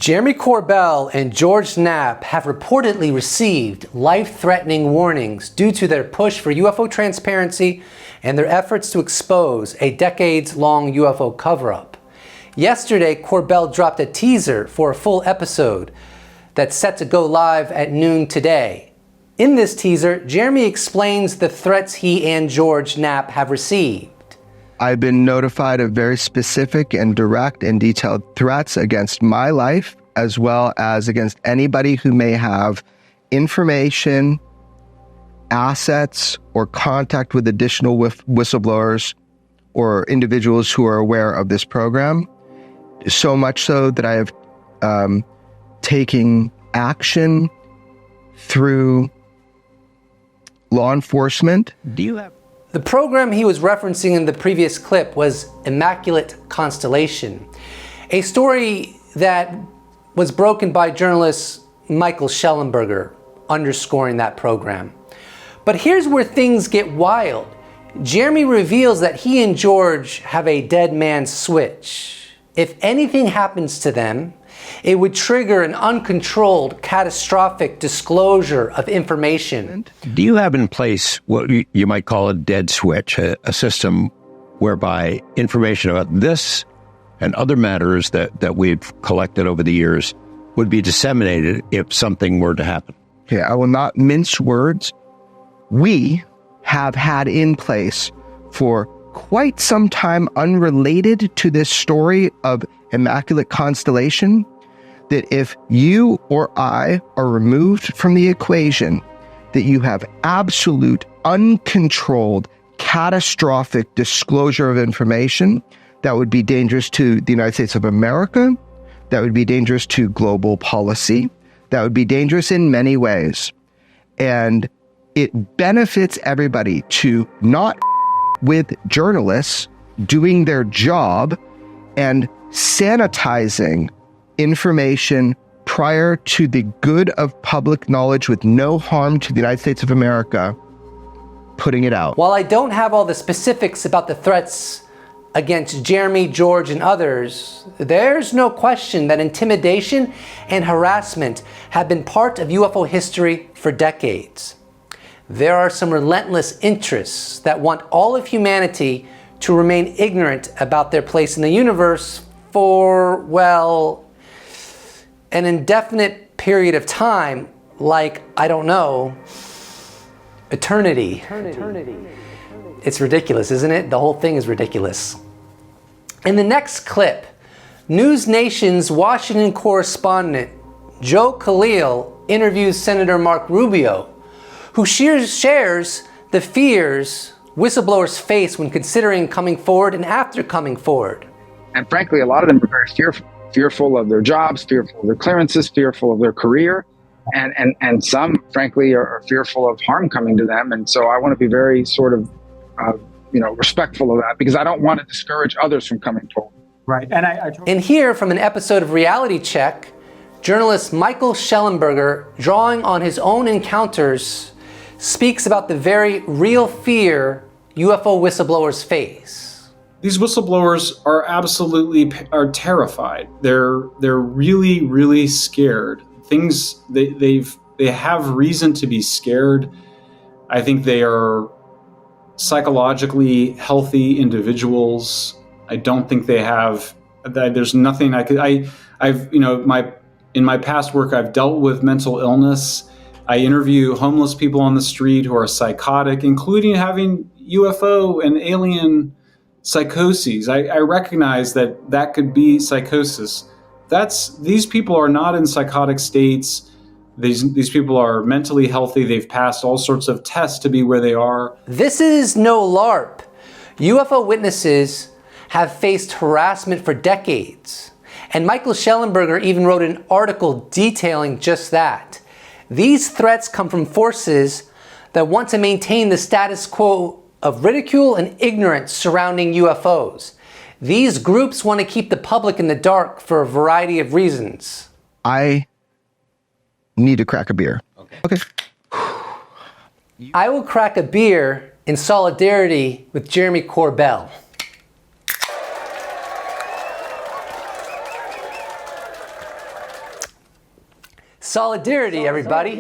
Jeremy Corbell and George Knapp have reportedly received life-threatening warnings due to their push for UFO transparency and their efforts to expose a decades-long UFO cover-up. Yesterday, Corbell dropped a teaser for a full episode that's set to go live at noon today. In this teaser, Jeremy explains the threats he and George Knapp have received. I've been notified of very specific and direct and detailed threats against my life, as well as against anybody who may have information, assets, or contact with additional whistleblowers or individuals who are aware of this program. So much so that I have taken action through law enforcement. The program he was referencing in the previous clip was Immaculate Constellation, a story that was broken by journalist Michael Schellenberger, underscoring that program. But here's where things get wild. Jeremy reveals that he and George have a dead man's switch. If anything happens to them, it would trigger an uncontrolled, catastrophic disclosure of information. Do you have in place what you might call a dead switch, a system whereby information about this and other matters that we've collected over the years would be disseminated if something were to happen? Okay, I will not mince words. We have had in place for quite some time, unrelated to this story of Immaculate Constellation, that if you or I are removed from the equation, that you have absolute, uncontrolled, catastrophic disclosure of information that would be dangerous to the United States of America, that would be dangerous to global policy, that would be dangerous in many ways. And it benefits everybody to not with journalists doing their job and sanitizing information prior to the good of public knowledge with no harm to the United States of America, putting it out. While I don't have all the specifics about the threats against Jeremy, George, and others, there's no question that intimidation and harassment have been part of UFO history for decades. There are some relentless interests that want all of humanity to remain ignorant about their place in the universe for, well, an indefinite period of time, like, I don't know, eternity. It's ridiculous, isn't it? The whole thing is ridiculous. In the next clip, News Nation's Washington correspondent Joe Khalil interviews Senator Mark Rubio, who shares the fears whistleblowers face when considering coming forward and after coming forward. And frankly, a lot of them are very fearful of their jobs, fearful of their clearances, fearful of their career. And some, frankly, are fearful of harm coming to them. And so I want to be very sort of, respectful of that, because I don't want to discourage others from coming forward. Right. And here, from an episode of Reality Check, journalist Michael Schellenberger, drawing on his own encounters, speaks about the very real fear UFO whistleblowers face. These whistleblowers are absolutely terrified. They're really, really scared. They have reason to be scared. I think they are psychologically healthy individuals. I don't think they have. There's nothing I could. In my past work, I've dealt with mental illness. I interview homeless people on the street who are psychotic, including having UFO and alien psychoses. I recognize that could be psychosis. These people are not in psychotic states. These people are mentally healthy. They've passed all sorts of tests to be where they are. This is no LARP. UFO witnesses have faced harassment for decades. And Michael Schellenberger even wrote an article detailing just that. These threats come from forces that want to maintain the status quo of ridicule and ignorance surrounding UFOs. These groups want to keep the public in the dark for a variety of reasons. I need to crack a beer. Okay. I will crack a beer in solidarity with Jeremy Corbell. Solidarity, everybody.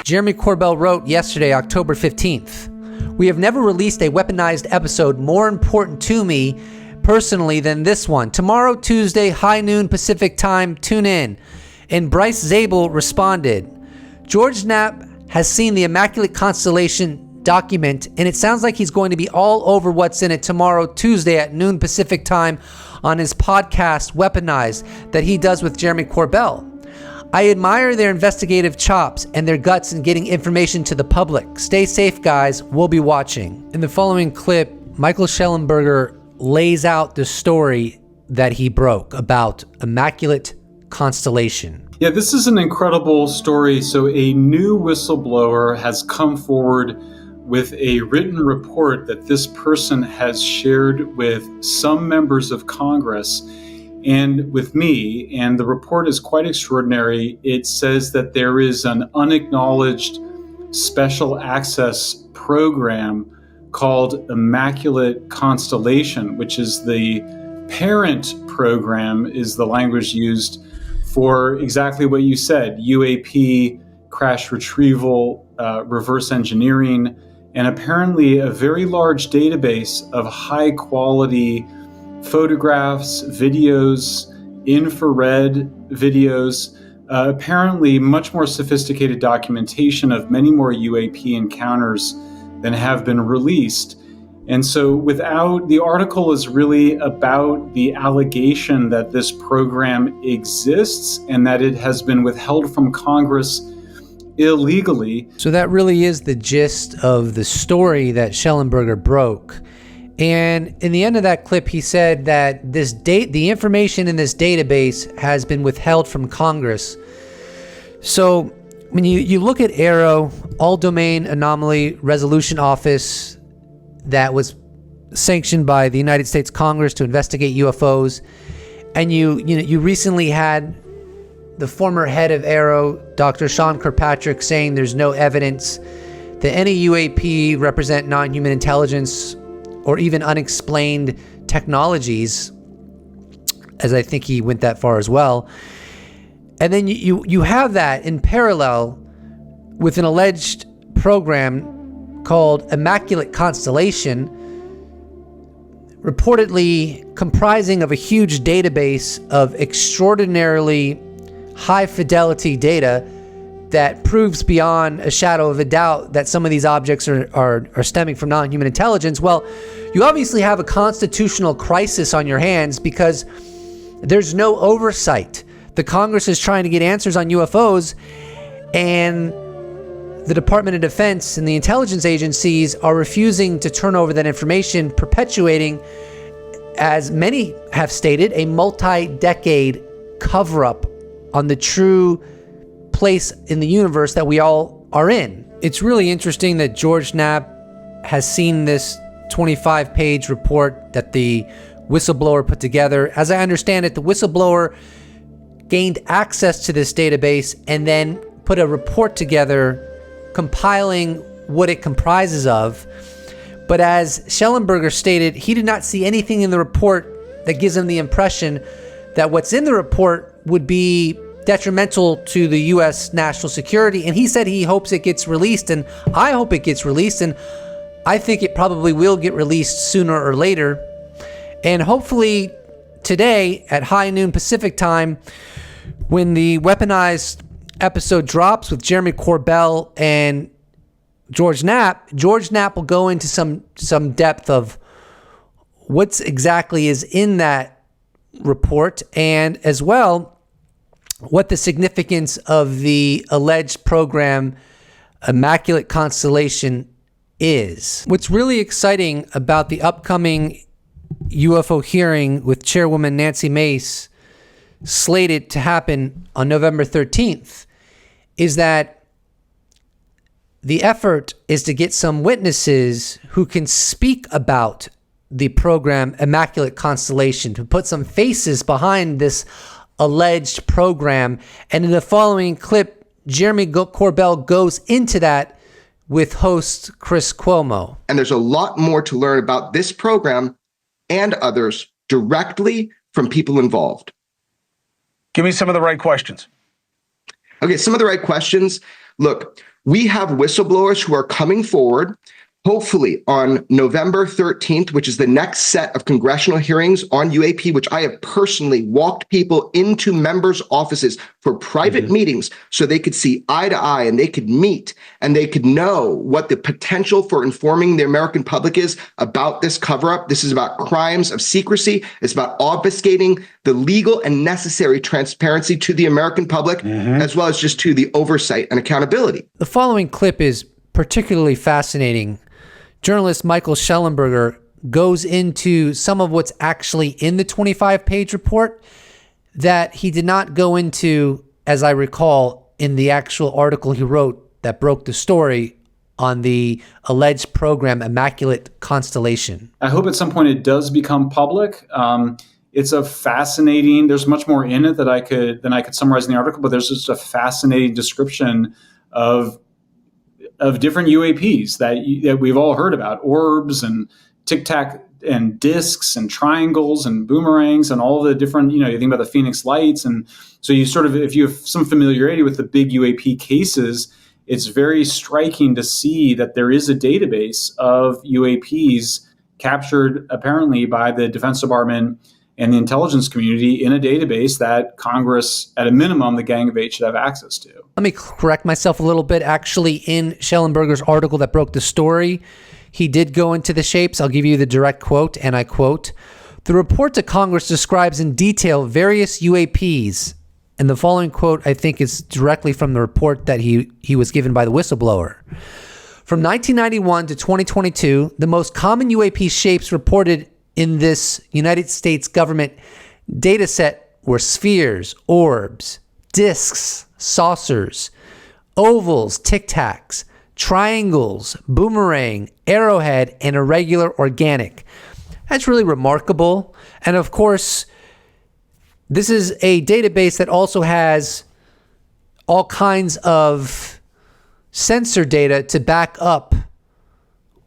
Jeremy Corbell wrote yesterday, October 15th, "We have never released a weaponized episode more important to me personally than this one. Tomorrow, Tuesday, high noon Pacific time, tune in." And Bryce Zabel responded, "George Knapp has seen the Immaculate Constellation document, and it sounds like he's going to be all over what's in it tomorrow, Tuesday at noon Pacific time on his podcast, Weaponized, that he does with Jeremy Corbell. I admire their investigative chops and their guts in getting information to the public. Stay safe, guys. We'll be watching." In the following clip, Michael Schellenberger lays out the story that he broke about Immaculate Constellation. Yeah, this is an incredible story. So a new whistleblower has come forward with a written report that this person has shared with some members of Congress and with me, and the report is quite extraordinary. It says that there is an unacknowledged special access program called Immaculate Constellation, which is the parent program, is the language used for exactly what you said: UAP, crash retrieval, reverse engineering, and apparently a very large database of high quality photographs, videos, infrared videos, apparently much more sophisticated documentation of many more UAP encounters than have been released. And so the article is really about the allegation that this program exists and that it has been withheld from Congress illegally. So that really is the gist of the story that Schellenberger broke. And in the end of that clip, he said that the information in this database has been withheld from Congress. So when you look at AARO, All Domain Anomaly Resolution Office, that was sanctioned by the United States Congress to investigate UFOs, and you recently had the former head of AARO, Dr. Sean Kirkpatrick, saying there's no evidence that any UAP represent non-human intelligence or even unexplained technologies, as I think he went that far as well. And then you have that in parallel with an alleged program called Immaculate Constellation, reportedly comprising of a huge database of extraordinarily high fidelity data that proves beyond a shadow of a doubt that some of these objects are stemming from non-human intelligence. Well, you obviously have a constitutional crisis on your hands because there's no oversight. The Congress is trying to get answers on UFOs, and the Department of Defense and the intelligence agencies are refusing to turn over that information, perpetuating, as many have stated, a multi-decade cover-up on the true place in the universe that we all are in. It's really interesting that George Knapp has seen this 25-page report that the whistleblower put together. As I understand it, the whistleblower gained access to this database and then put a report together compiling what it comprises of. But as Schellenberger stated, he did not see anything in the report that gives him the impression that what's in the report would be detrimental to the U.S. national security. And he said he hopes it gets released, and I hope it gets released, and I think it probably will get released sooner or later. And hopefully today at high noon Pacific time, when the weaponized episode drops with Jeremy Corbell and George Knapp will go into some depth of what's exactly is in that report, and as well what the significance of the alleged program Immaculate Constellation is. What's really exciting about the upcoming UFO hearing with Chairwoman Nancy Mace, slated to happen on November 13th, is that the effort is to get some witnesses who can speak about the program Immaculate Constellation, to put some faces behind this alleged program. And in the following clip, Jeremy Corbell goes into that with host Chris Cuomo. And there's a lot more to learn about this program and others directly from people involved. Give me some of the right questions. Okay, some of the right questions. Look, we have whistleblowers who are coming forward, hopefully on November 13th, which is the next set of congressional hearings on UAP, which I have personally walked people into members' offices for private meetings so they could see eye to eye and they could meet and they could know what the potential for informing the American public is about this cover-up. This is about crimes of secrecy. It's about obfuscating the legal and necessary transparency to the American public, as well as just to the oversight and accountability. The following clip is particularly fascinating. Journalist Michael Schellenberger goes into some of what's actually in the 25-page report that he did not go into, as I recall, in the actual article he wrote that broke the story on the alleged program Immaculate Constellation. I hope at some point it does become public. It's a fascinating, there's much more in it than I could summarize in the article, but there's just a fascinating description of different UAPs that we've all heard about, orbs and tic-tac and discs and triangles and boomerangs and all the different, you think about the Phoenix Lights. And so you sort of, if you have some familiarity with the big UAP cases, it's very striking to see that there is a database of UAPs captured apparently by the Defense Department and the intelligence community in a database that Congress, at a minimum, the Gang of Eight should have access to. Let me correct myself a little bit. Actually, in Schellenberger's article that broke the story, he did go into the shapes. I'll give you the direct quote, and I quote, "The report to Congress describes in detail various UAPs," and the following quote, I think, is directly from the report that he was given by the whistleblower. "From 1991 to 2022, the most common UAP shapes reported in this United States government data set were spheres, orbs, discs, saucers, ovals, tic-tacs, triangles, boomerang, arrowhead, and irregular organic." That's really remarkable. And of course, this is a database that also has all kinds of sensor data to back up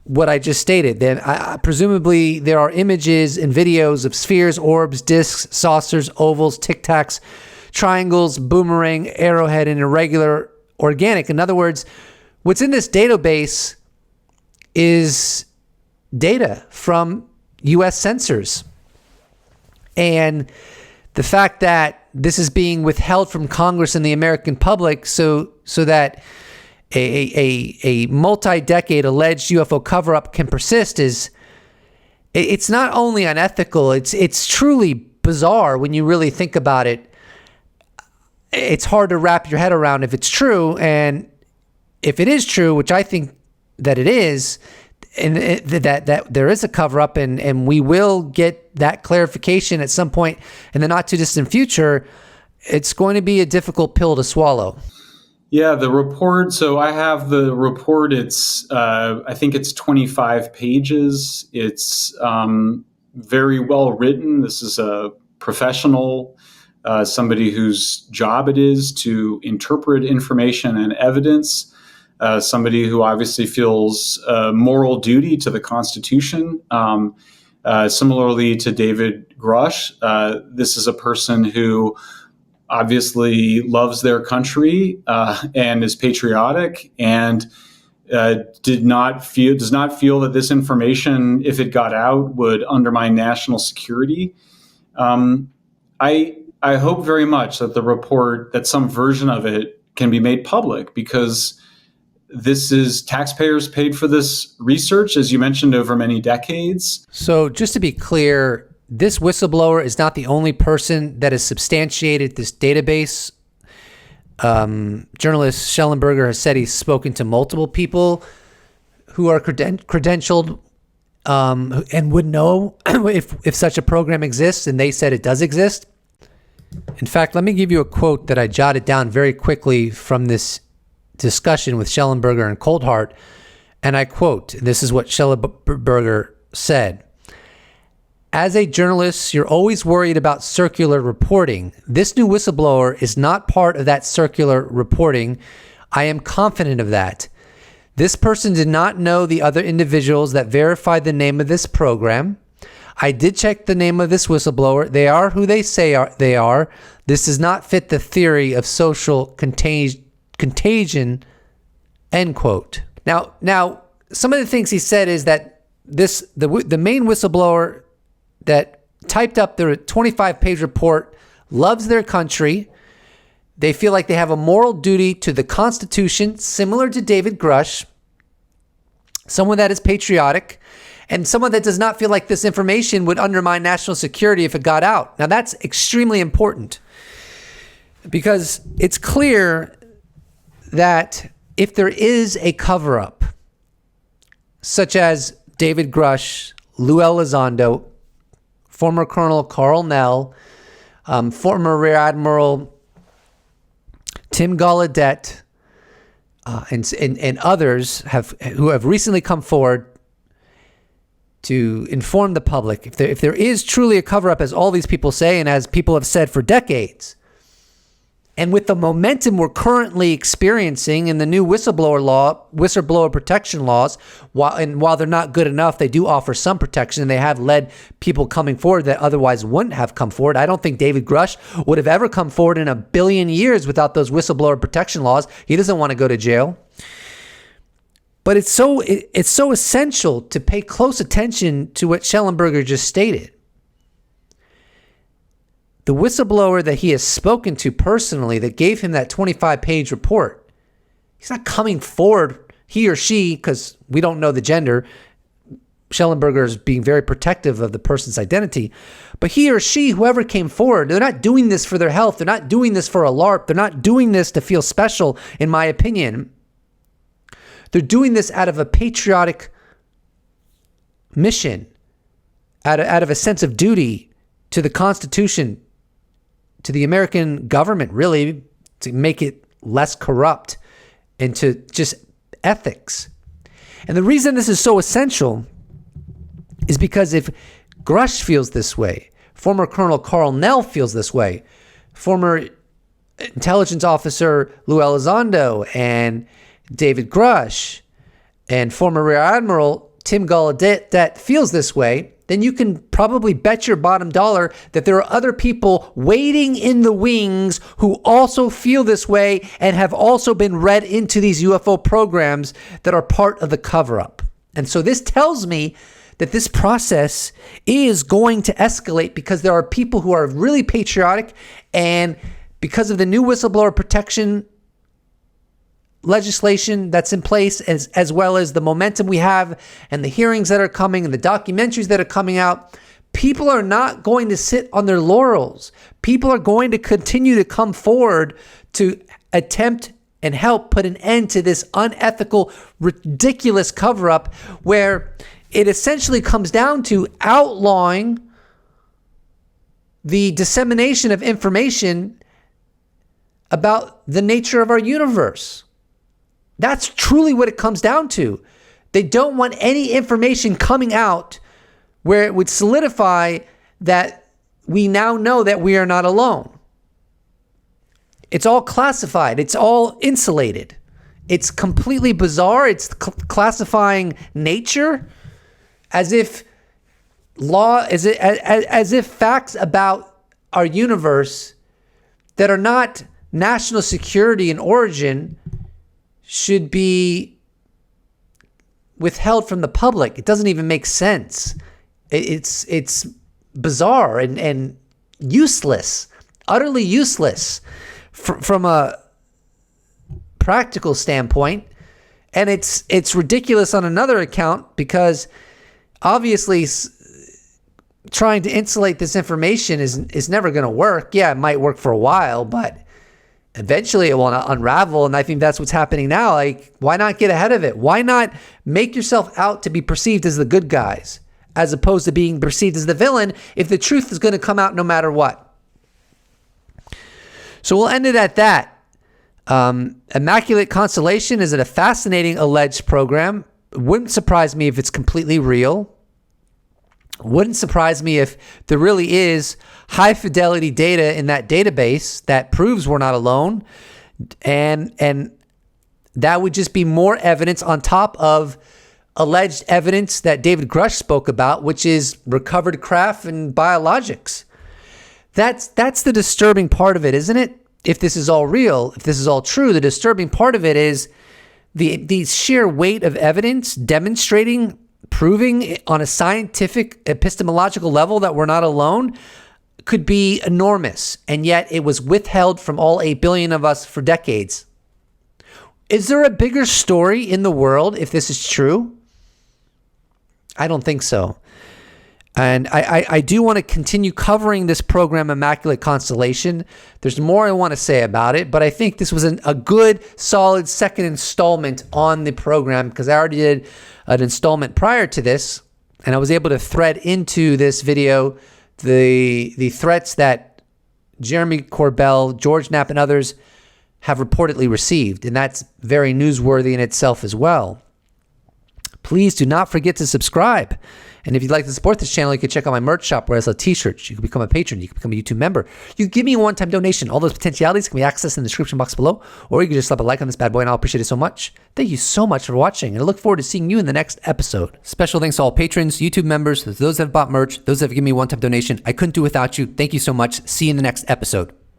what I just stated. Then presumably there are images and videos of spheres, orbs, discs, saucers, ovals, tic-tacs, triangles, boomerang, arrowhead, and irregular organic. In other words, what's in this database is data from U.S. sensors. And the fact that this is being withheld from Congress and the American public so that a multi-decade alleged UFO cover-up can persist it's not only unethical, it's truly bizarre when you really think about it. It's hard to wrap your head around if it's true, and if it is true, which I think that it is, and that there is a cover-up, and we will get that clarification at some point in the not-too-distant future, it's going to be a difficult pill to swallow. Yeah, the report. So I have the report. It's, I think it's 25 pages. It's very well written. This is a professional, somebody whose job it is to interpret information and evidence, somebody who obviously feels moral duty to the Constitution. Similarly to David Grush, this is a person who obviously loves their country and is patriotic, and does not feel that this information, if it got out, would undermine national security. I hope very much that the report, that some version of it can be made public, because this is taxpayers paid for this research, as you mentioned, over many decades. So just to be clear, this whistleblower is not the only person that has substantiated this database. Journalist Schellenberger has said he's spoken to multiple people who are credentialed and would know if such a program exists, and they said it does exist. In fact, let me give you a quote that I jotted down very quickly from this discussion with Schellenberger and Coldhart, and I quote, this is what Schellenberger said: "As a journalist, you're always worried about circular reporting. This new whistleblower is not part of that circular reporting. I am confident of that. This person did not know the other individuals that verified the name of this program. I did check the name of this whistleblower. They are who they say they are. This does not fit the theory of social contagion, end quote. Now, some of the things he said is that the main whistleblower that typed up their 25-page report loves their country. They feel like they have a moral duty to the Constitution, similar to David Grush, someone that is patriotic, and someone that does not feel like this information would undermine national security if it got out. Now, that's extremely important because it's clear that if there is a cover-up, such as David Grush, Lou Elizondo, former Colonel Carl Nell, former Rear Admiral Tim Gallaudet, and others who have recently come forward to inform the public. If there is truly a cover-up, as all these people say, and as people have said for decades, and with the momentum we're currently experiencing in the new whistleblower protection laws, while they're not good enough, they do offer some protection. They have led people coming forward that otherwise wouldn't have come forward. I don't think David Grush would have ever come forward in a billion years without those whistleblower protection laws. He doesn't want to go to jail. But it's so essential to pay close attention to what Schellenberger just stated. The whistleblower that he has spoken to personally that gave him that 25-page report, he's not coming forward, he or she, because we don't know the gender. Schellenberger is being very protective of the person's identity. But he or she, whoever came forward, they're not doing this for their health. They're not doing this for a LARP. They're not doing this to feel special, in my opinion. They're doing this out of a patriotic mission, out of a sense of duty to the Constitution, to the American government, really, to make it less corrupt, and to just ethics. And the reason this is so essential is because if Grush feels this way, former Colonel Carl Nell feels this way, former intelligence officer Lou Elizondo and David Grush, and former Rear Admiral Tim Gallaudet feels this way, then you can probably bet your bottom dollar that there are other people waiting in the wings who also feel this way and have also been read into these UFO programs that are part of the cover-up. And so this tells me that this process is going to escalate because there are people who are really patriotic, and because of the new whistleblower protection legislation that's in place, as well as the momentum we have and the hearings that are coming and the documentaries that are coming out, people are not going to sit on their laurels. People are going to continue to come forward to attempt and help put an end to this unethical, ridiculous cover-up, where it essentially comes down to outlawing the dissemination of information about the nature of our universe. That's truly what it comes down to. They don't want any information coming out where it would solidify that we now know that we are not alone. It's all classified. It's all insulated. It's completely bizarre. It's classifying nature as if as if facts about our universe that are not national security in origin should be withheld from the public. It doesn't even make sense. It's bizarre and useless, utterly useless from a practical standpoint. And it's ridiculous on another account because obviously trying to insulate this information is never going to work. Yeah, it might work for a while, but eventually it will unravel, and I think that's what's happening now. Like, why not get ahead of it? Why not make yourself out to be perceived as the good guys as opposed to being perceived as the villain if the truth is going to come out no matter what? So we'll end it at that. Immaculate Constellation is a fascinating alleged program. It wouldn't surprise me if it's completely real. Wouldn't surprise me if there really is high fidelity data in that database that proves we're not alone. And that would just be more evidence on top of alleged evidence that David Grush spoke about, which is recovered craft and biologics. That's the disturbing part of it, isn't it? If this is all real, if this is all true, the disturbing part of it is the sheer weight of evidence demonstrating, proving on a scientific, epistemological level that we're not alone could be enormous. And yet it was withheld from all 8 billion of us for decades. Is there a bigger story in the world if this is true? I don't think so. And I do want to continue covering this program, Immaculate Constellation. There's more I want to say about it, but I think this was a good, solid second installment on the program because I already did an installment prior to this, and I was able to thread into this video the threats that Jeremy Corbell, George Knapp, and others have reportedly received, and that's very newsworthy in itself as well. Please do not forget to subscribe. And if you'd like to support this channel, you can check out my merch shop where I sell t-shirts. You can become a patron. You can become a YouTube member. You can give me a one-time donation. All those potentialities can be accessed in the description box below, or you can just slap a like on this bad boy, and I'll appreciate it so much. Thank you so much for watching, and I look forward to seeing you in the next episode. Special thanks to all patrons, YouTube members, those that have bought merch, those that have given me a one-time donation. I couldn't do without you. Thank you so much. See you in the next episode.